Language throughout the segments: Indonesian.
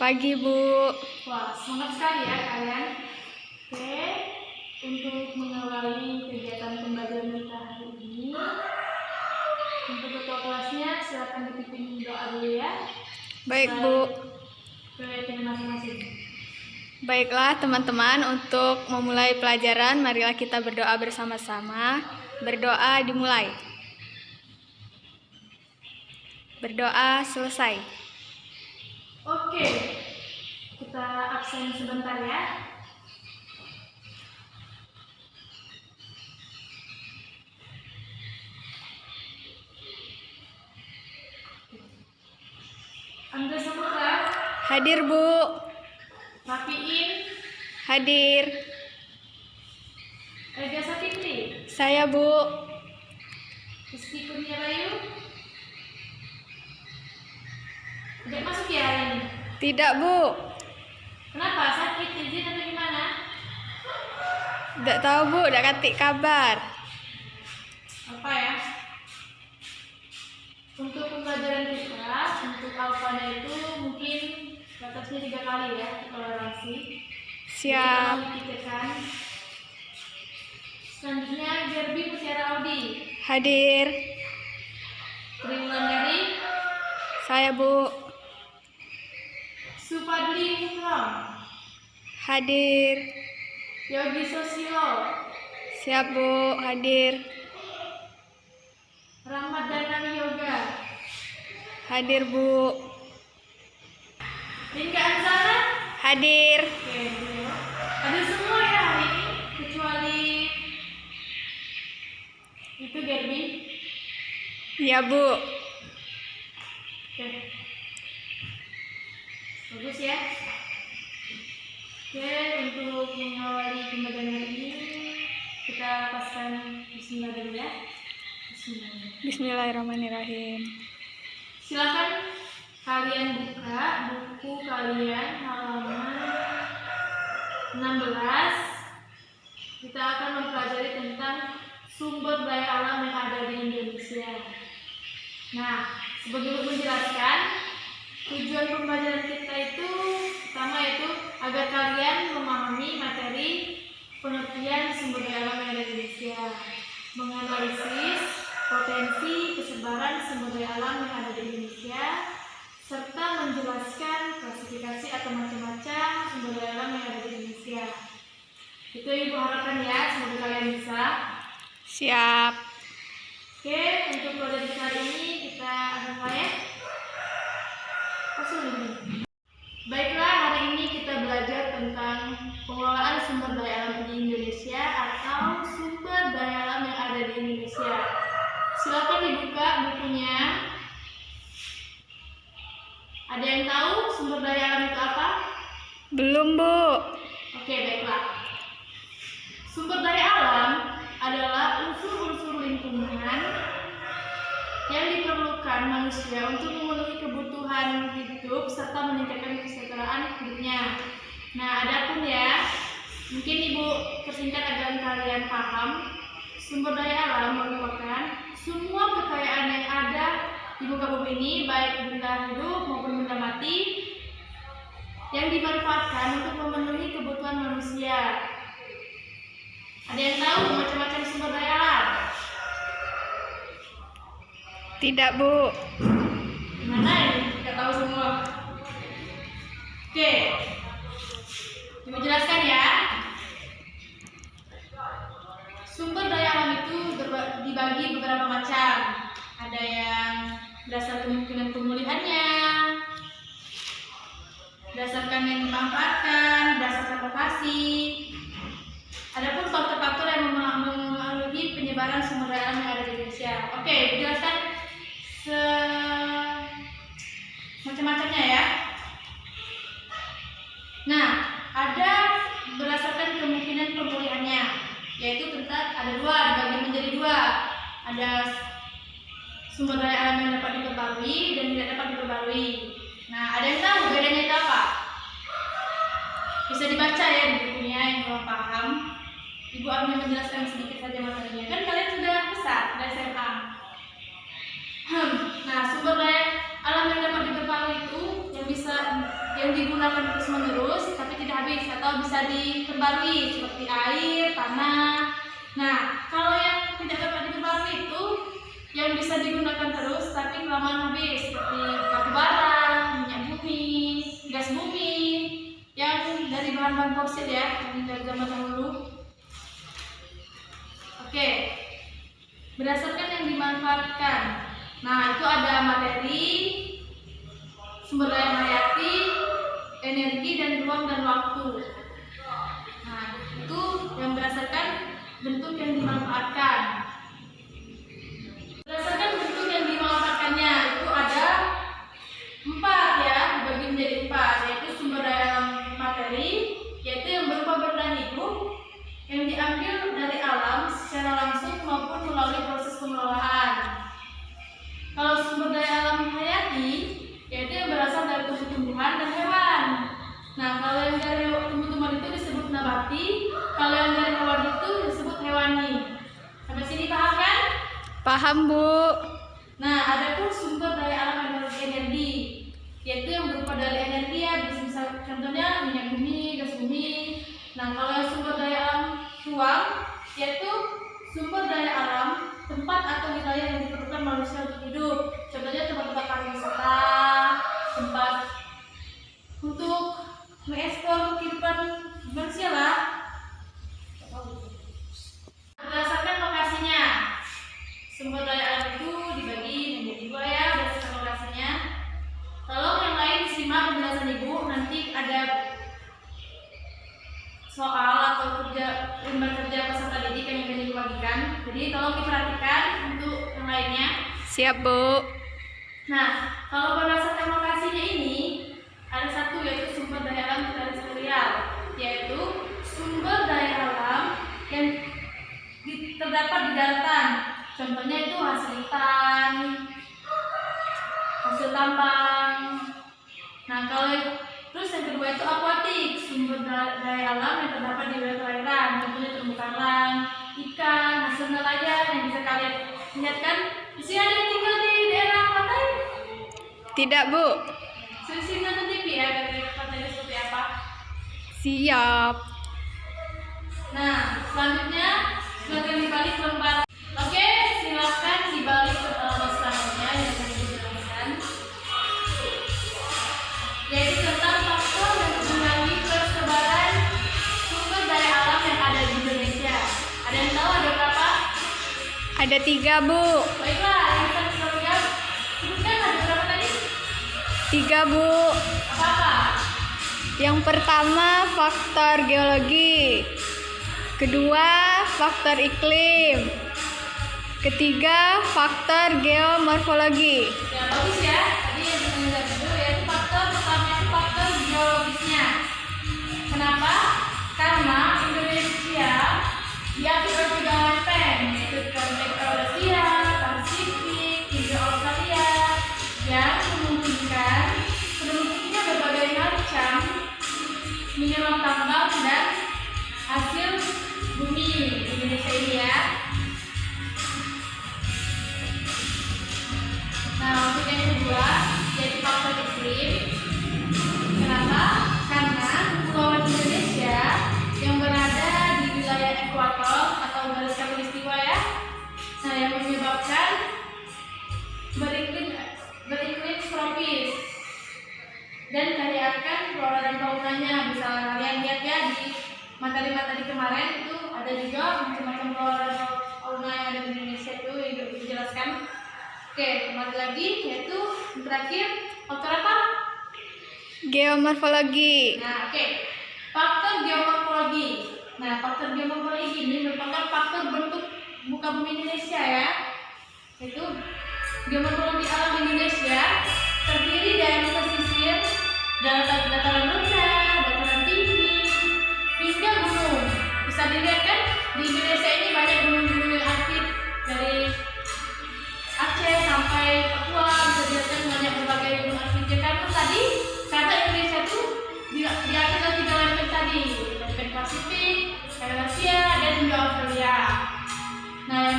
pagi, Bu. Wah, semangat sekali ya kalian. Oke, untuk mengawali kegiatan pembelajaran kita hari ini, untuk ketua kelasnya silakan dipimpin doa dulu ya. Baik, Bu. Ke masing-masing. Baiklah, teman-teman, untuk memulai pelajaran, marilah kita berdoa bersama-sama. Berdoa dimulai. Berdoa selesai. Oke, kita absen sebentar ya. Andres Saputra. Hadir, Bu. Rafiin. Hadir. Ega Sapitri. Saya, Bu. Rizky Kurnia Bayu. Tidak masuk ya hari ini? Tidak, Bu. Kenapa? Sakit, izin atau gimana? Tidak tahu, Bu. Tidak kasih kabar. Apa ya? Untuk pembelajaran kita, untuk alfanya itu mungkin batasnya 3 kali ya, toleransi. Siap. Kita selanjutnya Gerbi Mutiara Audi. Hadir. Triwulan dari Saya, Bu. Supadli Mukram. Hadir. Yogi Sosilo. Siap, Bu. Hadir. Rahmat Danami Yoga. Hadir, Bu. Rinka Anzara. Hadir. Oke, ada semua ya hari ini kecuali itu Gerbi. Ya, Bu. Oke. Bagus ya. Oke, untuk mengawali pembelajaran hari ini kita lepaskan bismillah dulu ya. Bismillah. Bismillahirrahmanirrahim. Silakan kalian buka buku kalian halaman 16. Kita akan mempelajari tentang sumber daya alam yang ada di Indonesia. Nah, sebelum menjelaskan tujuan pembelajaran kita itu pertama yaitu agar kalian memahami materi pengertian sumber daya alam yang ada di Indonesia, menganalisis potensi kesebaran sumber daya alam yang ada di Indonesia, serta menjelaskan klasifikasi atau macam-macam sumber daya alam yang ada di Indonesia. Itu Ibu harapkan ya, semoga kalian bisa. Siap. Oke, untuk pelajaran kali ini kita mulai ya. Baiklah, hari ini kita belajar tentang pengelolaan sumber daya alam di Indonesia atau sumber daya alam yang ada di Indonesia. Silakan dibuka bukunya. Ada yang tahu sumber daya alam itu apa? Belum, Bu. Oke, baiklah. Sumber daya alam adalah unsur-unsur lingkungan yang diperlukan manusia untuk memenuhi kebutuhan hidup serta meningkatkan kesejahteraan hidupnya. Nah, adapun ya, mungkin Ibu persingkat agar kalian paham, sumber daya alam merupakan semua kekayaan yang ada di muka bumi ini, baik benda hidup maupun benda mati, yang dimanfaatkan untuk memenuhi kebutuhan manusia. Ada yang tahu macam-macam sumber daya alam? Tidak, Bu. Gimana ini? Tidak tahu semua. Oke, Ibu jelaskan ya. Sumber daya alam itu dibagi beberapa macam. Ada yang berdasarkan kemungkinan pemulihannya, berdasarkan yang dimanfaatkan, berdasarkan lokasi. Adapun faktor-faktor yang mempengaruhi penyebaran sumber daya alam yang ada di Indonesia. Oke, jelaskan macam-macamnya ya. Nah, ada berdasarkan kemungkinan pemulihannya, yaitu tentang ada dua, dibagi menjadi dua. Ada sumber daya alam yang dapat diperbarui dan tidak dapat diperbarui. Nah, ada yang tahu bedanya itu apa? Bisa dibaca ya di bukunya yang belum paham. Ibu akan menjelaskan sedikit saja materinya. Kan kalian sudah besar, sudah SMA. Nah, sumber daya alam yang dapat diperbarui itu yang bisa yang digunakan terus-menerus tapi tidak habis atau bisa diperbarui seperti air, tanah. Nah, kalau yang tidak dapat diperbarui itu yang bisa digunakan terus tapi kelamaan habis seperti batu bara, minyak bumi, gas bumi yang dari bahan-bahan fosil ya, yang dari zaman dahulu. Oke, berdasarkan yang dimanfaatkan. Nah, itu ada materi, sumber daya hayati, energi, dan ruang dan waktu. Nah, itu yang berdasarkan bentuk yang dimanfaatkan. Berdasarkan bentuk yang dimanfaatkannya itu ada 4 ya, dibagi menjadi 4, yaitu sumber daya alam materi, yaitu yang berupa benda hidup yang diambil dari alam secara langsung maupun melalui proses pengelolaan. Kalau sumber daya alam hayati, yaitu yang berasal dari tumbuh-tumbuhan dan hewan. Nah, kalau yang dari tumbuh-tumbuhan itu disebut nabati, kalau yang dari hewan itu disebut hewani. Sampai sini paham kan? Paham, Bu. Nah, ada pun sumber daya alam energi, yaitu yang berupa dari energi ya, misal contohnya minyak bumi, gas bumi. Nah, kalau yang sumber daya alam ruang, yaitu sumber daya alam tempat atau wilayah yang diperlukan manusia untuk hidup. Contohnya tempat-tempat pariwisata, tempat untuk mengekspor kehidupan manusia lah. Berdasarkan lokasinya, sumber daya alam itu dibagi menjadi 2 ya, berdasarkan lokasinya. Tolong yang lain disimak penjelasan Ibu, nanti ada soal atau lembar kerja peserta didik yang akan dibagikan. Jadi tolong diperhatikan untuk yang lainnya. Siap, Bu. Nah, kalau berdasarkan lokasinya ini ada 1 yaitu sumber daya alam teritorial, yaitu sumber daya alam yang terdapat di daratan. Contohnya itu hasil hutan, hasil tambang. Nah, kalau terus yang kedua itu akuatik, sumber daya alam yang terdapat di wilayah perairan, contohnya terumbu karang, ikan, hasil nelayan yang bisa kalian lihat kan. Di sini ada yang tinggal di daerah pantai? Tidak, Bu. Sering nonton TV ya, dari pantai seperti apa? Siap. Nah, selanjutnya silakan dibalik lembar. Oke, silakan dibalik ke halaman selanjutnya yang akan dijelaskan, yaitu tentang faktor yang mengenai persebaran sumber daya alam yang ada di Indonesia. Ada yang tahu ada berapa? Ada 3, Bu. Baiklah, yang bisa disebutkan. Sebutkan ada berapa tadi? 3, Bu. Apa-apa? Yang pertama, faktor geologi. Kedua, faktor iklim. Ketiga, faktor geomorfologi. Ya, bagus ya. Tadi yang kita lihat dulu yaitu faktor pertama itu faktor geologisnya. Kenapa? Karena Indonesia diatur oleh 3 lempeng, yaitu lempeng Eurasia, Pasifik, hingga Australia, yang memungkinkan terbentuknya berbagai macam mineral tambang dan hasil bumi di Indonesia ini ya. Nah, untuk yang kedua yaitu faktor iklim. Kenapa? Karena kepulauan Indonesia yang berada di wilayah ekuator atau garis khatulistiwa ya. Nah, yang menyebabkan beriklim tropis dan kaya akan flora dan faunanya. Bisa kalian lihat ya di materi-materi kemarin itu ada juga macam-macam flora dan fauna yang ada di Indonesia itu yang dijelaskan. Oke, kembali lagi yaitu yang terakhir faktor apa? Geomorfologi. Nah, oke. Faktor geomorfologi. Nah, faktor geomorfologi ini merupakan faktor bentuk muka bumi Indonesia ya. Yaitu geomorfologi alam Indonesia terdiri dari pesisir, dataran rendah, dataran tinggi, hingga gunung. Bisa dilihat kan di Indonesia ini banyak gunung-gunung yang aktif dari Aceh sampai Papua. Bisa dilihat kan banyak berbagai gunung aktif. Karena Indonesia itu diatur oleh 3 lempeng tadi, lempeng Pasifik, Eurasia, dan hingga Australia. Nah, yang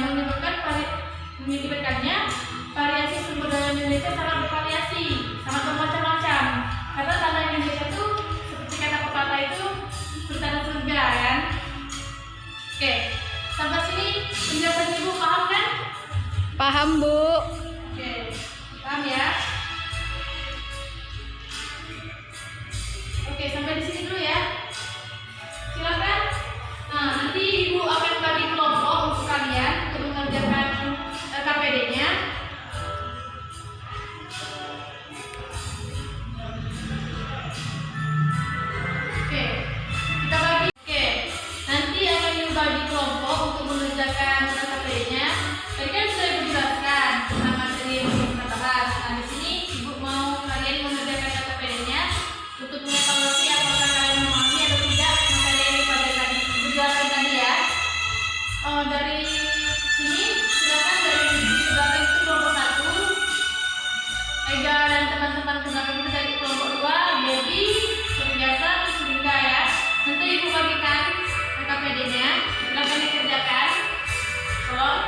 menyebabkannya variasi sumber daya Indonesia sangat bervariasi, sangat bermacam-macam. Karena tanah Indonesia Paham, Bu. Oke, paham ya? Oke, sampai di sini dulu ya. Silakan. Nah, nanti Ibu akan bagi kelompok untuk kalian untuk mengerjakan KPD-nya. Oke, kita bagi. Oke, nanti akan Ibu bagi kelompok untuk mengerjakan KPD-nya. Tadi kan sudah Ibu jelaskan tentang materi yang kita bahas. Nah, di sini Ibu mau kalian mengerjakan KPD-nya untuk mengevaluasi apakah kalian memahami atau tidak materi yang dipelajari Ibu jelaskan tadi ya. Dari sini silakan dari belakang itu kelompok 1, Ega dan teman-teman belakang itu dari kelompok 2, Debbie seperti biasa, terus Linda ya. Nanti Ibu bagikan KPD-nya, silakan dikerjakan. Tolong.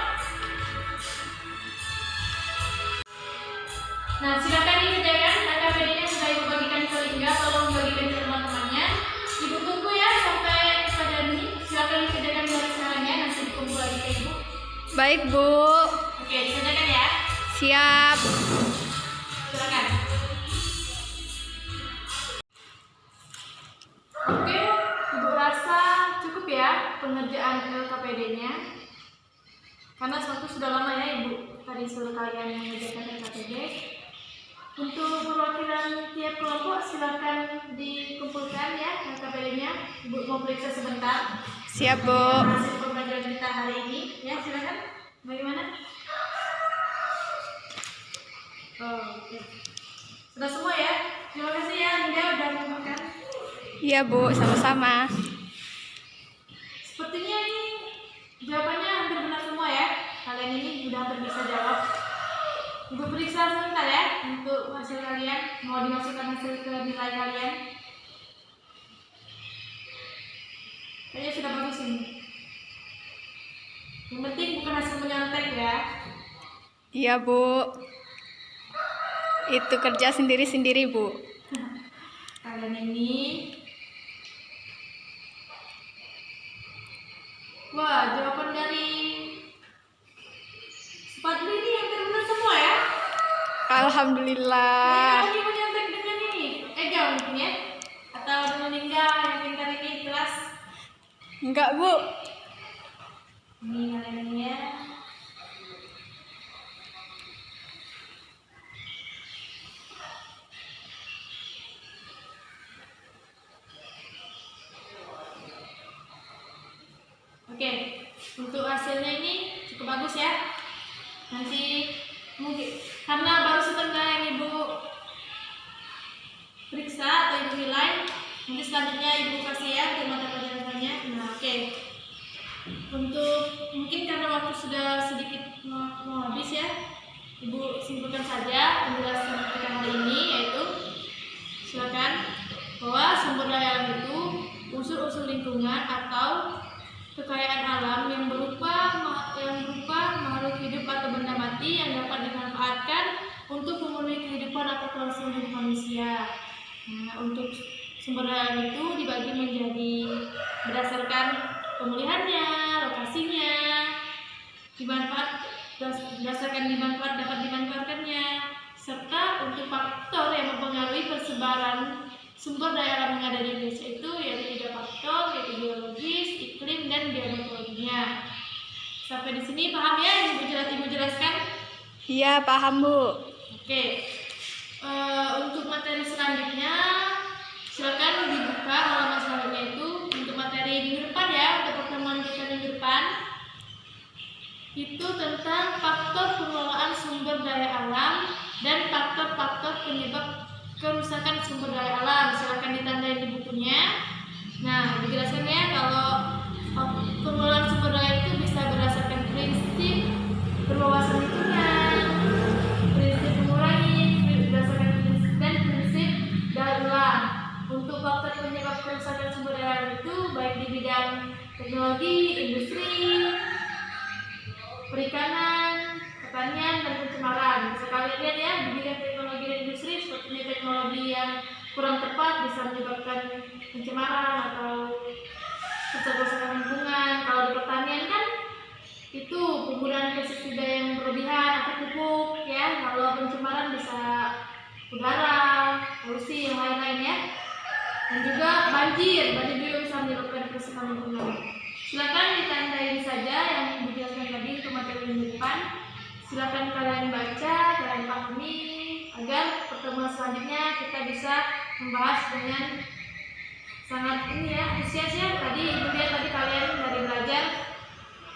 Nah, silakan dikerjakan KPD-nya sudah Ibu bagikan ke Linda, tolong bagikan ke teman-temannya. Ibu tunggu ya sampai pelajaran ini. Silakan dikerjakan dari sekarang ya, nanti dikumpul lagi ke Ibu. Baik, Bu. Oke, dikerjakan ya. Siap. Silakan. Oke, Ibu rasa cukup ya pengerjaan LKPD-nya. Karena waktu sudah lama ya Ibu tadi suruh kalian mengerjakan LKPD. Untuk perwakilan tiap kelompok silakan dikumpulkan ya LKPD-nya. Ibu mau periksa sebentar. Siap, Bu. Hasil pembelajaran kita hari ini ya, silakan. Bagaimana? Oke. Sudah semua ya. Terima kasih ya Linda udah mengumpulkan. Iya, Bu, sama-sama. Sepertinya ini jawabannya hampir benar semua ya. Kalian ini sudah hampir bisa jawab. Ibu periksa sebentar ya untuk hasil kalian. Mau dimasukkan hasil ke nilai kalian. Kayaknya sudah bagus ini. Yang penting bukan hasil menyontek ya. Iya, Bu. Itu kerja sendiri-sendiri, Bu. Kalian ini. Wah, jawaban dari Fadli ini hampir benar semua ya. Alhamdulillah. Lagi menyontek dengan ini. Ega mungkin ya? Atau dengan Linda yang pintar ini kelas. Enggak, Bu. Ini kalian ini ya. Oke, untuk hasilnya ini cukup bagus ya. Nanti mungkin karena baru setengah yang Ibu periksa atau Ibu nilai, nanti selanjutnya Ibu kasih ya untuk mata pelajarannya. Nah, oke. Untuk mungkin karena waktu sudah sedikit mau habis ya, Ibu simpulkan saja penjelasan kita hari ini, yaitu silakan bahwa sumber daya alam itu unsur-unsur lingkungan atau kekayaan alam yang berupa makhluk hidup atau benda mati yang dapat dimanfaatkan untuk memenuhi kehidupan atau kelangsungan hidup manusia. Nah, untuk sumber daya alam itu dibagi menjadi berdasarkan pemulihannya, lokasinya, berdasarkan dapat dimanfaatkannya, serta untuk faktor yang mempengaruhi persebaran sumber daya alam yang ada di Indonesia itu yaitu 3 faktor, yaitu biologis, iklim, dan geomorfologinya. Sampai di sini paham ya Ibu jelaskan? Iya, paham, Bu. Oke. Untuk materi selanjutnya silakan dibuka halaman selanjutnya itu untuk materi minggu depan ya, untuk pertemuan kita minggu depan. Itu tentang faktor pengelolaan sumber daya alam dan faktor-faktor penyebab kerusakan sumber daya alam. Silakan ditandai di bukunya. Nah, dijelaskan ya kalau pengelolaan sumber daya itu bisa berdasarkan prinsip berwawasan lingkungan, prinsip mengurangi, berdasarkan prinsip dan prinsip daur ulang. Untuk faktor penyebab kerusakan sumber daya alam itu baik di bidang teknologi, industri, perikanan, pertanian, dan pencemaran. Bisa kalian lihat ya di bidang teknologi dan industri seperti teknologi yang kurang tepat bisa menyebabkan pencemaran atau kerusakan lingkungan. Kalau di pertanian kan itu penggunaan pestisida yang berlebihan atau pupuk ya. Kalau pencemaran bisa udara, polusi yang lain-lainnya. Dan juga banjir juga bisa menyebabkan kerusakan lingkungan. Silakan ditandain saja yang dijelaskan tadi untuk materi minggu depan. Silakan kalian baca, kalian pahami agar pertemuan selanjutnya kita bisa membahas dengan sangat ini ya, antusias ya. Tadi ibu lihat tadi kalian dari belajar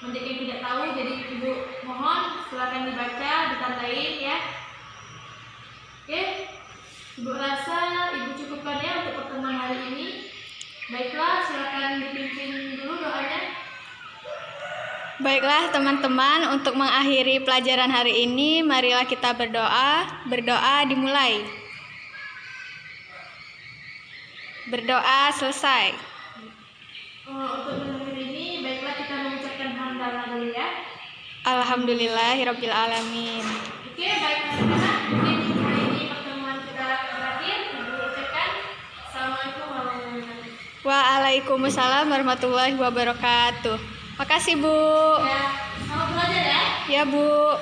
banyak yang tidak tahu, jadi ibu mohon silakan dibaca, ditandain ya. Oke, ibu rasa ibu cukupkan ya untuk pertemuan hari ini. Baiklah, silakan dipimpin dulu doanya. Baiklah teman-teman, untuk mengakhiri pelajaran hari ini, marilah kita berdoa. Berdoa dimulai. Berdoa selesai. Untuk mengakhiri ini, baiklah kita mengucapkan hamdalah dulu ya. Alhamdulillahirabbil alamin. Oke, baik teman-teman, mungkin hari ini pertemuan kita terakhir. Ibu ucapkan Assalamualaikum warahmatullahi wabarakatuh. Waalaikumsalam warahmatullahi wabarakatuh. Makasih Bu. Ya, selamat belajar ya. Ya Bu.